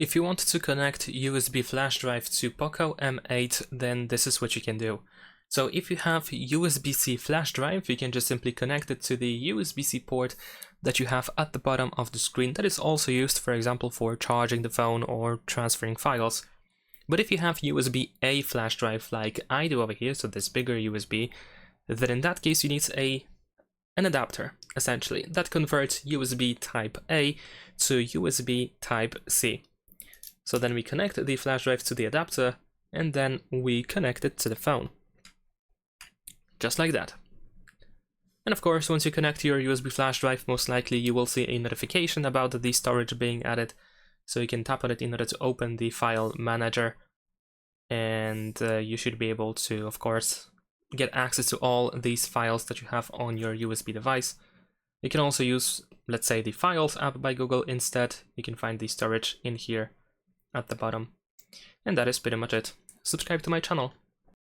If you want to connect USB flash drive to POCO M8, then this is what you can do. So if you have USB-C flash drive, you can just simply connect it to the USB-C port that you have at the bottom of the screen. That is also used, for example, for charging the phone or transferring files. But if you have USB-A flash drive like I do over here, so this bigger USB, then in that case you need an adapter, essentially, that converts USB type A to USB type C. So then we connect the flash drive to the adapter, and then we connect it to the phone. Just like that. And of course, once you connect your USB flash drive, most likely you will see a notification about the storage being added. So you can tap on it in order to open the file manager. And you should be able to, of course, get access to all these files that you have on your USB device. You can also use, let's say, the Files app by Google instead. You can find the storage in here at the bottom. And that is pretty much it. Subscribe to my channel.